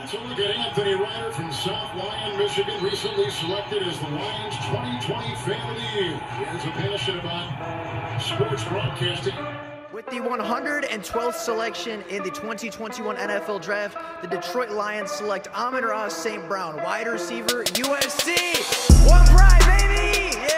Let's look at Anthony Ryder from South Lyon, Michigan, recently selected as the Lions 2020 Fan of the Year. He has a passion about sports broadcasting. With the 112th selection in the 2021 NFL Draft, the Detroit Lions select Amon-Ra St. Brown, wide receiver, USC. One pride, baby! Yeah!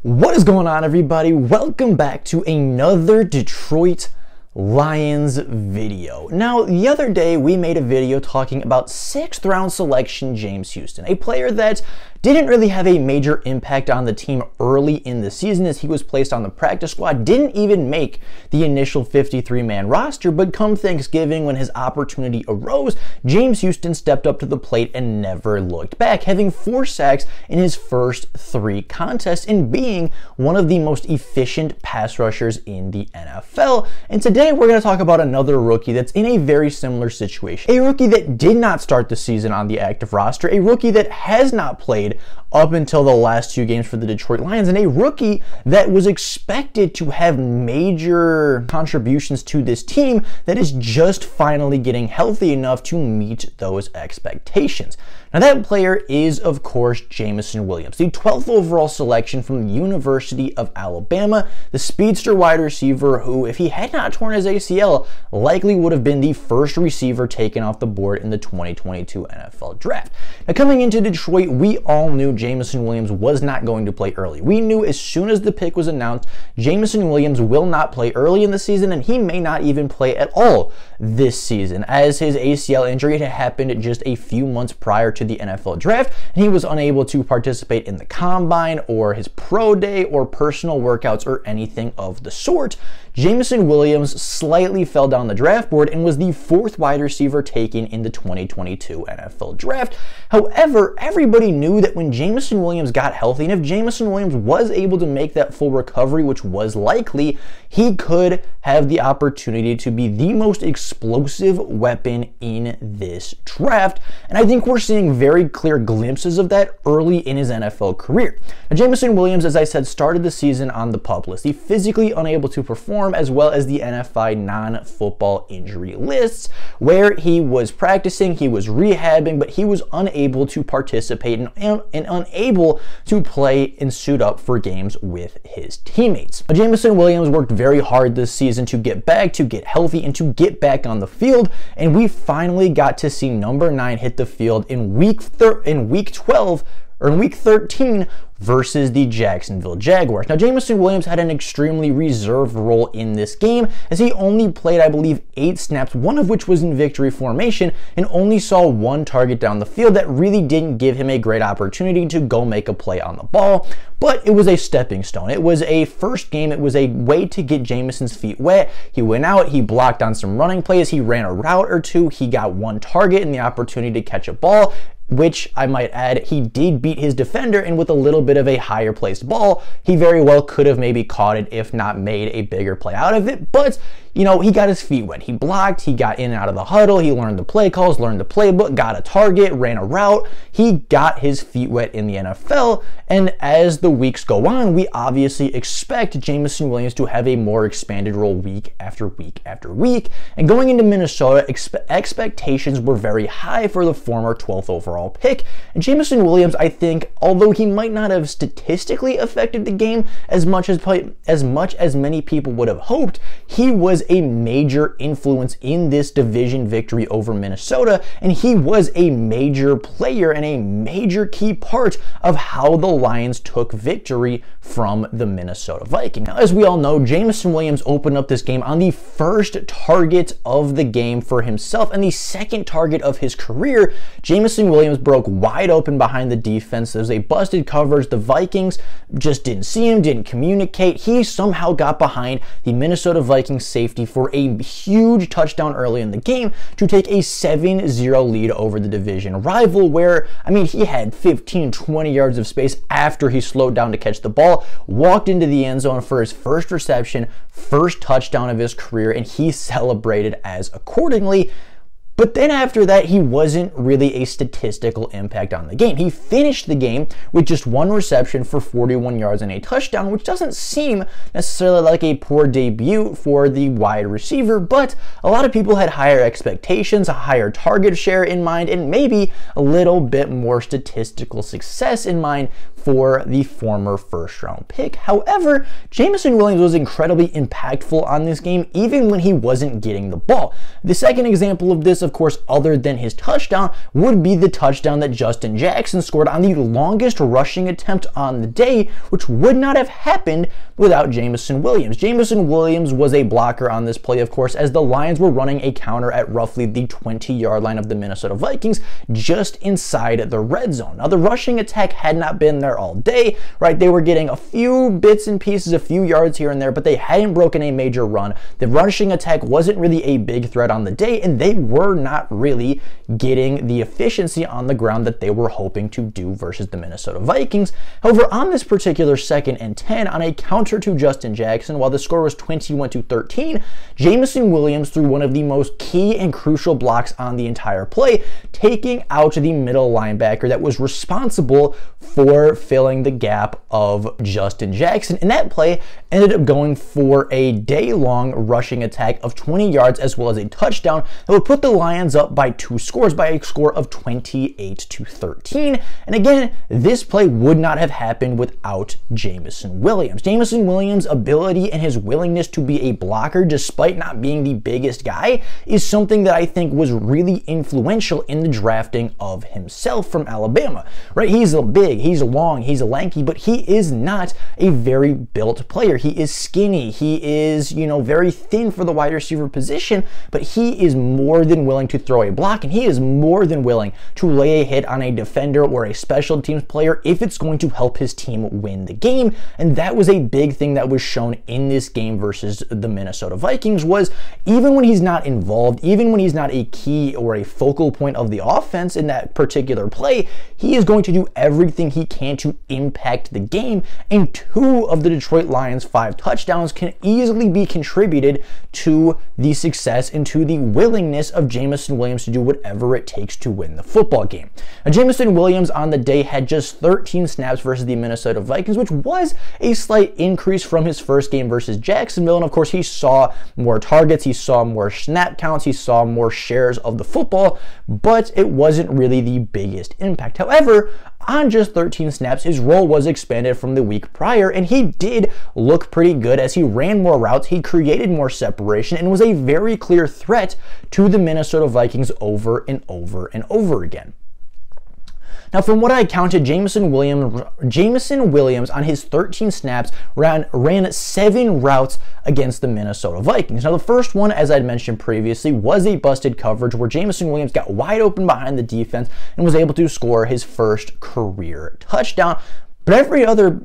What is going on, everybody? Welcome back to another Detroit Lions video. Now, the other day we made a video talking about 6th round selection James Houston, a player that didn't really have a major impact on the team early in the season as he was placed on the practice squad, didn't even make the initial 53-man roster, but come Thanksgiving when his opportunity arose, James Houston stepped up to the plate and never looked back, having 4 sacks in his first 3 contests and being one of the most efficient pass rushers in the NFL. And today we're going to talk about another rookie that's in a very similar situation. A rookie that did not start the season on the active roster, a rookie that has not played up until the last 2 games for the Detroit Lions, and a rookie that was expected to have major contributions to this team that is just finally getting healthy enough to meet those expectations. Now that player is, of course, Jameson Williams, the 12th overall selection from the University of Alabama, the speedster wide receiver who, if he had not torn his ACL, likely would have been the first receiver taken off the board in the 2022 NFL Draft. Now coming into Detroit, we all knew Jameson Williams was not going to play early. We knew as soon as the pick was announced, Jameson Williams will not play early in the season, and he may not even play at all this season, as his ACL injury had happened just a few months prior to the NFL Draft, and he was unable to participate in the combine or his pro day or personal workouts or anything of the sort. Jameson Williams slightly fell down the draft board and was the 4th wide receiver taken in the 2022 NFL Draft. However, everybody knew that when Jameson Williams got healthy, and if Jameson Williams was able to make that full recovery, which was likely, he could have the opportunity to be the most explosive weapon in this draft. And I think we're seeing very clear glimpses of that early in his NFL career. Now, Jameson Williams, as I said, started the season on the PUP list. He physically unable to perform, as well as the NFI non-football injury lists, where he was practicing, he was rehabbing, but he was unable to participate and unable to play and suit up for games with his teammates. Now, Jameson Williams worked very hard this season to get back, to get healthy, and to get back on the field, and we finally got to see number 9 hit the field in week 13 versus the Jacksonville Jaguars. Now, Jameson Williams had an extremely reserved role in this game, as he only played, I believe, 8 snaps, one of which was in victory formation, and only saw 1 target down the field that really didn't give him a great opportunity to go make a play on the ball. But it was a stepping stone. It was a first game. It was a way to get Jameson's feet wet. He went out, he blocked on some running plays, he ran a route or 2, he got 1 target and the opportunity to catch a ball, which I might add, he did beat his defender, and with a little bit of a higher placed ball, he very well could have maybe caught it, if not made a bigger play out of it. But, you know, he got his feet wet. He blocked, he got in and out of the huddle, he learned the play calls, learned the playbook, got a target, ran a route. He got his feet wet in the NFL, and as the weeks go on, we obviously expect Jameson Williams to have a more expanded role week after week after week. And going into Minnesota, expectations were very high for the former 12th overall pick. And Jameson Williams, I think, although he might not have statistically affected the game as much as many people would have hoped, he was a major influence in this division victory over Minnesota, and he was a major player and a major key part of how the Lions took victory from the Minnesota Vikings. Now, as we all know, Jameson Williams opened up this game on the first target of the game for himself and the second target of his career. Jameson Williams broke wide open behind the defense. There's a busted coverage. The Vikings just didn't see him, didn't communicate. He somehow got behind the Minnesota Vikings safety safety for a huge touchdown early in the game to take a 7-0 lead over the division rival, where, I mean, he had 15, 20 yards of space after he slowed down to catch the ball, walked into the end zone for his first reception, first touchdown of his career, and he celebrated as accordingly. But then after that, he wasn't really a statistical impact on the game. He finished the game with just one reception for 41 yards and a touchdown, which doesn't seem necessarily like a poor debut for the wide receiver, but a lot of people had higher expectations, a higher target share in mind, and maybe a little bit more statistical success in mind for the former first-round pick. However, Jameson Williams was incredibly impactful on this game, even when he wasn't getting the ball. The second example of this, of course, other than his touchdown, would be the touchdown that Justin Jackson scored on the longest rushing attempt on the day, which would not have happened without Jameson Williams. Jameson Williams was a blocker on this play, of course, as the Lions were running a counter at roughly the 20-yard line of the Minnesota Vikings, just inside the red zone. Now, the rushing attack had not been there all day, right? They were getting a few bits and pieces, a few yards here and there, but they hadn't broken a major run. The rushing attack wasn't really a big threat on the day, and they were not really getting the efficiency on the ground that they were hoping to do versus the Minnesota Vikings. However, on this particular 2nd and 10, on a counter to Justin Jackson, while the score was 21-13, Jameson Williams threw one of the most key and crucial blocks on the entire play, taking out the middle linebacker that was responsible for filling the gap of Justin Jackson. And that play ended up going for a day-long rushing attack of 20 yards as well as a touchdown that would put the Lions up by 2 scores, by a score of 28-13. And again, this play would not have happened without Jameson Williams. Jameson Williams' ability and his willingness to be a blocker despite not being the biggest guy is something that I think was really influential in the drafting of himself from Alabama, right? He's big, he's long, he's lanky, but he is not a very built player. He is skinny, he is, very thin for the wide receiver position, but he is more than willing to throw a block, and he is more than willing to lay a hit on a defender or a special teams player if it's going to help his team win the game. And that was a big thing that was shown in this game versus the Minnesota Vikings, was even when he's not involved, even when he's not a key or a focal point of the offense in that particular play, he is going to do everything he can to impact the game. And 2 of the Detroit Lions' 5 touchdowns can easily be contributed to the success and to the willingness of Jameson Williams to do whatever it takes to win the football game. Now, Jameson Williams on the day had just 13 snaps versus the Minnesota Vikings, which was a slight increase from his first game versus Jacksonville. And of course, he saw more targets, he saw more snap counts, he saw more shares of the football, but it wasn't really the biggest impact. However, on just 13 snaps, his role was expanded from the week prior, and he did look pretty good as he ran more routes, he created more separation, and was a very clear threat to the Minnesota Vikings over and over and over again. Now, from what I counted, Jameson Williams on his 13 snaps ran 7 routes against the Minnesota Vikings. Now, the first one, as I'd mentioned previously, was a busted coverage where Jameson Williams got wide open behind the defense and was able to score his first career touchdown. But every other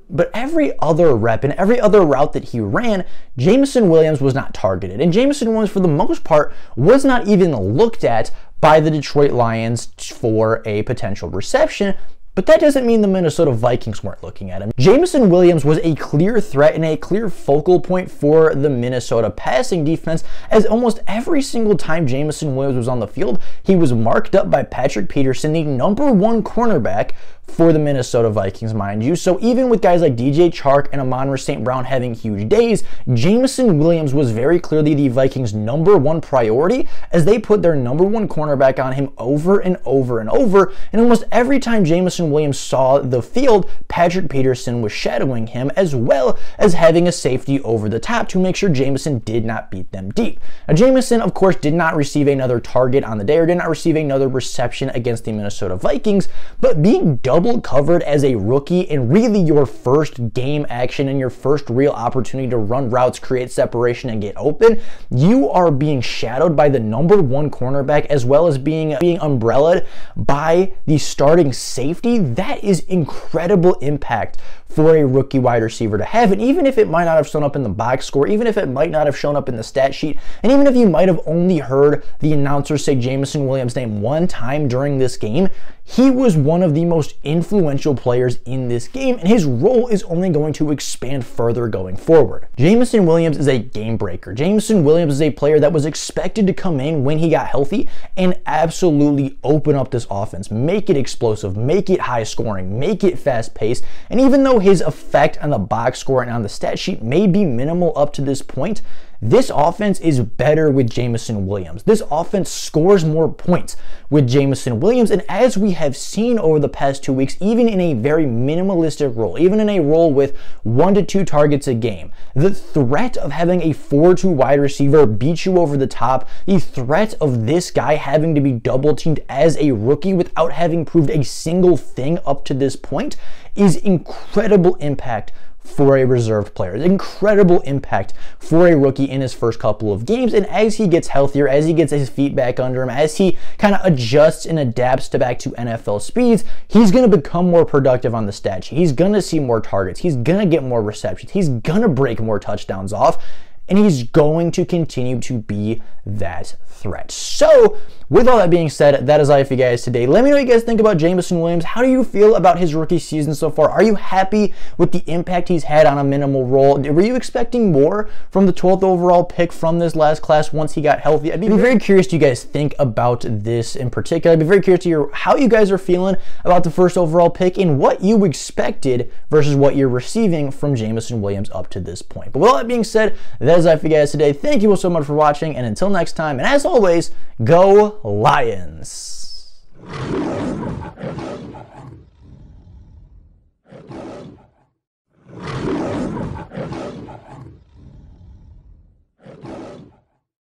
rep and every other route that he ran, Jameson Williams was not targeted. And Jameson Williams, for the most part, was not even looked at by the Detroit Lions for a potential reception. But that doesn't mean the Minnesota Vikings weren't looking at him. Jameson Williams was a clear threat and a clear focal point for the Minnesota passing defense, as almost every single time Jameson Williams was on the field, he was marked up by Patrick Peterson, the #1 cornerback for the Minnesota Vikings, mind you. So even with guys like DJ Chark and Amon-Ra St. Brown having huge days, Jameson Williams was very clearly the Vikings' #1 priority, as they put their #1 cornerback on him over and over and over. And almost every time Jameson Williams saw the field, Patrick Peterson was shadowing him, as well as having a safety over the top to make sure Jameson did not beat them deep. Now, Jameson, of course, did not receive another target on the day, or did not receive another reception against the Minnesota Vikings, but being double covered as a rookie and really your first game action and your first real opportunity to run routes, create separation, and get open, you are being shadowed by the #1 cornerback, as well as being umbrellaed by the starting safety. That is incredible impact for a rookie wide receiver to have. And even if it might not have shown up in the box score, even if it might not have shown up in the stat sheet, and even if you might have only heard the announcer say Jameson Williams' name one time during this game, he was one of the most influential players in this game, and his role is only going to expand further going forward. Jameson Williams is a game breaker. Jameson Williams is a player that was expected to come in when he got healthy and absolutely open up this offense, make it explosive, make it high scoring, make it fast paced. And even though his effect on the box score and on the stat sheet may be minimal up to this point, this offense is better with Jameson Williams. This offense scores more points with Jameson Williams, and as we have seen over the past 2 weeks, even in a very minimalistic role, even in a role with 1 to 2 targets a game, the threat of having a 4-2 wide receiver beat you over the top, the threat of this guy having to be double teamed as a rookie without having proved a single thing up to this point is incredible impact for a reserved player. Incredible impact for a rookie in his first couple of games. And as he gets healthier, as he gets his feet back under him, as he kind of adjusts and adapts back to NFL speeds, he's going to become more productive on the stat sheet. He's going to see more targets. He's going to get more receptions. He's going to break more touchdowns off. And he's going to continue to be that threat. So, with all that being said, that is all for you guys today. Let me know what you guys think about Jameson Williams. How do you feel about his rookie season so far? Are you happy with the impact he's had on a minimal role? Were you expecting more from the 12th overall pick from this last class once he got healthy? I'd be very curious to you guys think about this in particular. I'd be very curious to hear how you guys are feeling about the first overall pick and what you expected versus what you're receiving from Jameson Williams up to this point. But with all that being said, that is all for you guys today. Thank you all so much for watching, and until next time, and as always, go Lions!